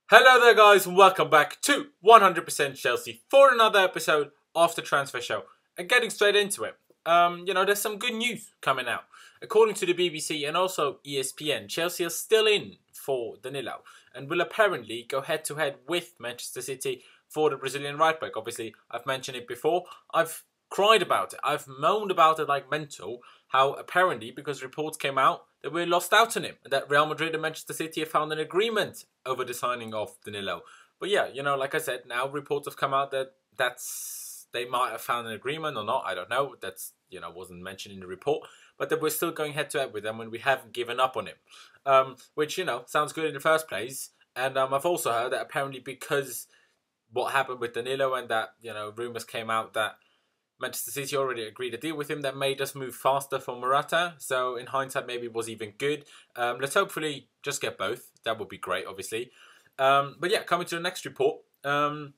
Hello there guys and welcome back to 100% Chelsea for another episode of the Transfer Show. And getting straight into it, there's some good news coming out. According to the BBC and also ESPN, Chelsea are still in for Danilo and will apparently go head to head with Manchester City for the Brazilian right back. Obviously, I've mentioned it before. I've cried about it. I've moaned about it like mental. How apparently, because reports came out that we lost out on him, and that Real Madrid and Manchester City have found an agreement over the signing of Danilo. But yeah, like I said, now reports have come out that they might have found an agreement or not. I don't know. That's wasn't mentioned in the report, but that we're still going head to head with them when we haven't given up on him, which sounds good in the first place. And I've also heard that apparently because what happened with Danilo and that rumours came out that Manchester City already agreed a deal with him that made us move faster for Morata. So in hindsight, maybe it was even good. Let's hopefully just get both. That would be great, obviously. But yeah, coming to the next report. Some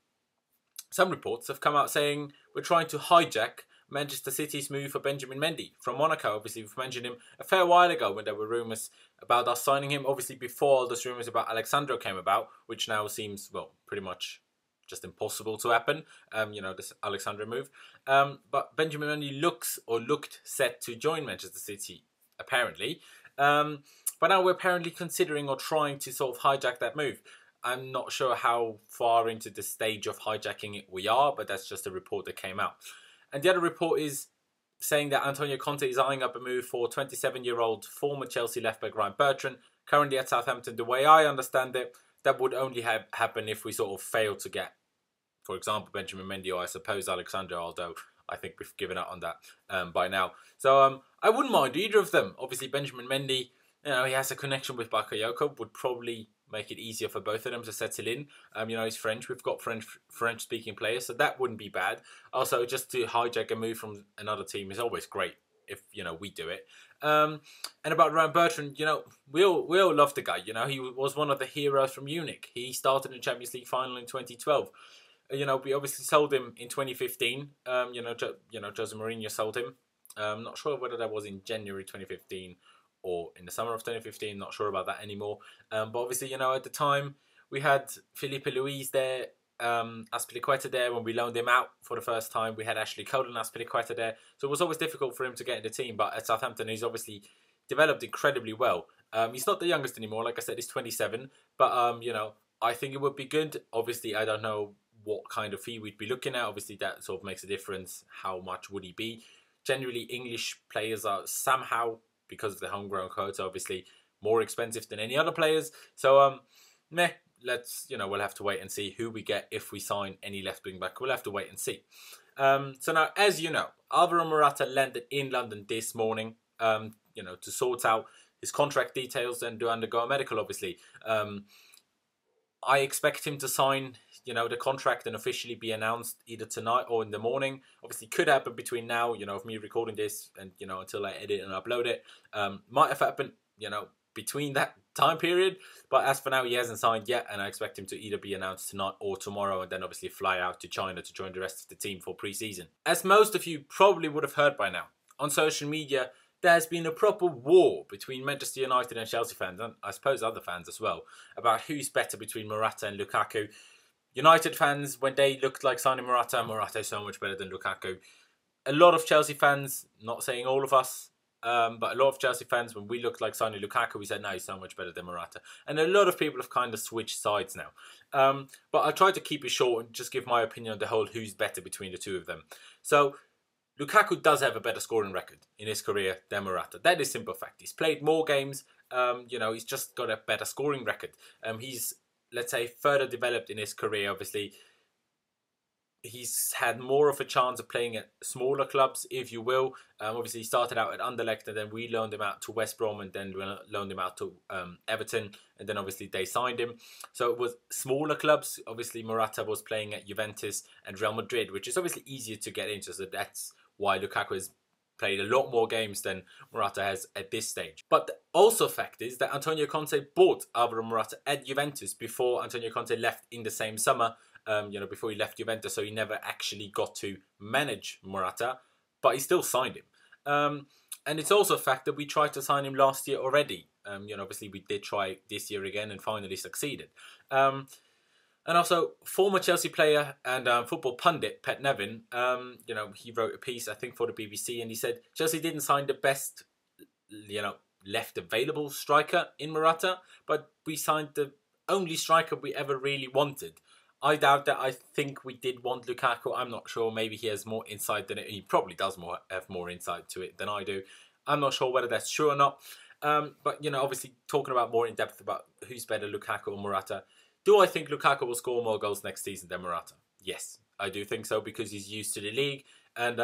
reports have come out saying we're trying to hijack Manchester City's move for Benjamin Mendy from Monaco. Obviously, we've mentioned him a fair while ago when there were rumours about us signing him. Obviously, before all those rumours about Alexandro came about, which now seems, well, pretty much just impossible to happen, this Alexandro move. But Benjamin Mendy looked set to join Manchester City, apparently. But now we're apparently considering or trying to sort of hijack that move. I'm not sure how far into the stage of hijacking it we are, but that's just a report that came out. And the other report is saying that Antonio Conte is eyeing up a move for 27-year-old former Chelsea left-back Ryan Bertrand, currently at Southampton. The way I understand it, that would only happen if we sort of fail to get, for example, Benjamin Mendy or I suppose Alexander, although I think we've given up on that by now. So I wouldn't mind either of them. Obviously, Benjamin Mendy, he has a connection with Bakayoko, would probably make it easier for both of them to settle in. He's French. We've got French-speaking players, so that wouldn't be bad. Also, just to hijack a move from another team is always great if, we do it. And about Ryan Bertrand, we all love the guy. He was one of the heroes from Munich. He started in the Champions League final in 2012. We obviously sold him in 2015. Jose Mourinho sold him. I'm not sure whether that was in January 2015 or in the summer of 2015. Not sure about that anymore. But obviously, at the time, we had Felipe Luis there, Azpilicueta there when we loaned him out for the first time. We had Ashley Cole and Azpilicueta there. So it was always difficult for him to get in the team. But at Southampton, he's obviously developed incredibly well. He's not the youngest anymore. Like I said, he's 27. But, I think it would be good. Obviously, I don't know what kind of fee we'd be looking at. Obviously, that sort of makes a difference. How much would he be? Generally, English players are somehow, because of the homegrown quota, obviously more expensive than any other players. So, let's, we'll have to wait and see who we get if we sign any left wing back. We'll have to wait and see. So now, as you know, Alvaro Morata landed in London this morning, to sort out his contract details and to undergo a medical, obviously. I expect him to sign, the contract and officially be announced either tonight or in the morning. Obviously, could happen between now, of me recording this and, until I edit and upload it. Might have happened, between that time period. But as for now, he hasn't signed yet. And I expect him to either be announced tonight or tomorrow. And then obviously fly out to China to join the rest of the team for pre-season. As most of you probably would have heard by now, on social media, there has been a proper war between Manchester United and Chelsea fans, and I suppose other fans as well, about who's better between Morata and Lukaku. United fans, when they looked like signing Morata is so much better than Lukaku. A lot of Chelsea fans, not saying all of us, but a lot of Chelsea fans, when we looked like signing Lukaku, we said, no, he's so much better than Morata. And a lot of people have kind of switched sides now. But I tried to keep it short and just give my opinion on the whole who's better between the two of them. So, Lukaku does have a better scoring record in his career than Morata. That is simple fact. He's played more games. He's just got a better scoring record. He's, let's say, further developed in his career. Obviously, he's had more of a chance of playing at smaller clubs, if you will. Obviously, he started out at Anderlecht, and then we loaned him out to West Brom, and then loaned him out to Everton, and then obviously they signed him. So it was smaller clubs. Obviously, Morata was playing at Juventus and Real Madrid, which is obviously easier to get into. So that's why Lukaku has played a lot more games than Morata has at this stage. But the also fact is that Antonio Conte bought Alvaro Morata at Juventus before Antonio Conte left in the same summer, before he left Juventus, so he never actually got to manage Morata, but he still signed him. And it's also a fact that we tried to sign him last year already. Obviously we did try this year again and finally succeeded. And also, former Chelsea player and football pundit, Pat Nevin, he wrote a piece, I think, for the BBC, and he said Chelsea didn't sign the best, left available striker in Morata, but we signed the only striker we ever really wanted. I doubt that. I think we did want Lukaku. I'm not sure. Maybe he has more insight than it. He probably does have more insight to it than I do. I'm not sure whether that's true or not. But, obviously talking about more in depth about who's better, Lukaku or Morata. Do I think Lukaku will score more goals next season than Morata? Yes, I do think so, because he's used to the league. And,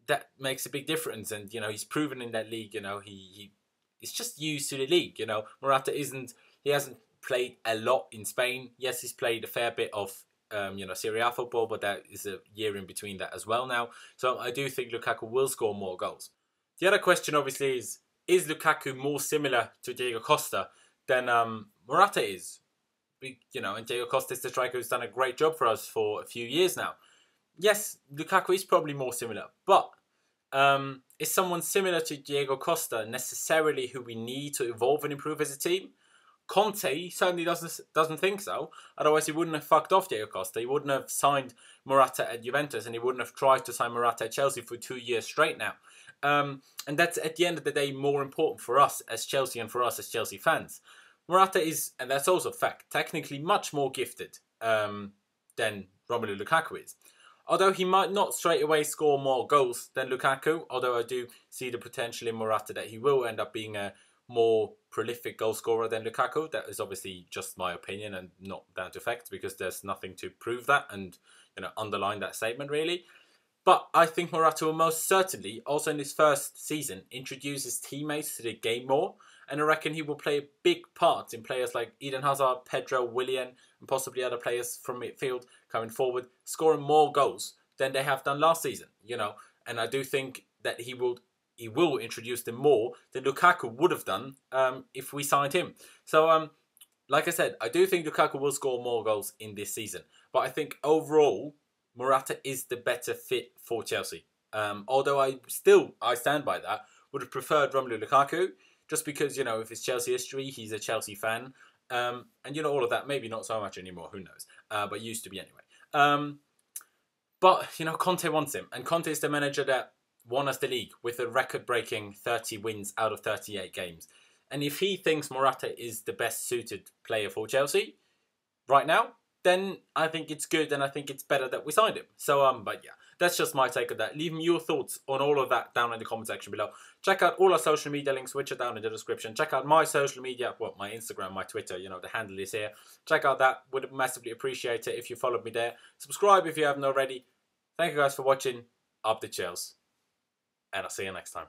that makes a big difference. And, he's proven in that league, he's just used to the league. Morata he hasn't played a lot in Spain. Yes, he's played a fair bit of, Serie A football, but that is a year in between that as well now. So I do think Lukaku will score more goals. The other question, obviously, is Lukaku more similar to Diego Costa than Morata is? And Diego Costa is the striker who's done a great job for us for a few years now. Yes, Lukaku is probably more similar, but is someone similar to Diego Costa necessarily who we need to evolve and improve as a team? Conte certainly doesn't think so. Otherwise, he wouldn't have fucked off Diego Costa. He wouldn't have signed Morata at Juventus, and he wouldn't have tried to sign Morata at Chelsea for 2 years straight now. And that's, at the end of the day, more important for us as Chelsea and for us as Chelsea fans. Morata is, and that's also a fact, technically much more gifted than Romelu Lukaku is. Although he might not straight away score more goals than Lukaku, although I do see the potential in Morata that he will end up being a more prolific goal scorer than Lukaku. That is obviously just my opinion and not down to facts, because there's nothing to prove that and underline that statement really. But I think Morata will most certainly, also in his first season, introduce his teammates to the game more. And I reckon he will play a big part in players like Eden Hazard, Pedro, Willian, and possibly other players from midfield coming forward, scoring more goals than they have done last season. And I do think that he will introduce them more than Lukaku would have done if we signed him. So, like I said, I do think Lukaku will score more goals in this season. But I think overall, Morata is the better fit for Chelsea. Although I stand by that, would have preferred Romelu Lukaku, just because, if it's Chelsea history, he's a Chelsea fan. And all of that, maybe not so much anymore, who knows. But used to be anyway. But, Conte wants him. And Conte is the manager that won us the league with a record-breaking 30 wins out of 38 games. And if he thinks Morata is the best suited player for Chelsea right now, then I think it's good and I think it's better that we signed him. So, but yeah, that's just my take on that. Leave me your thoughts on all of that down in the comment section below. Check out all our social media links, which are down in the description. Check out my social media, my Instagram, my Twitter, the handle is here. Check out that. Would massively appreciate it if you followed me there. Subscribe if you haven't already. Thank you guys for watching. Up the Chelsea. And I'll see you next time.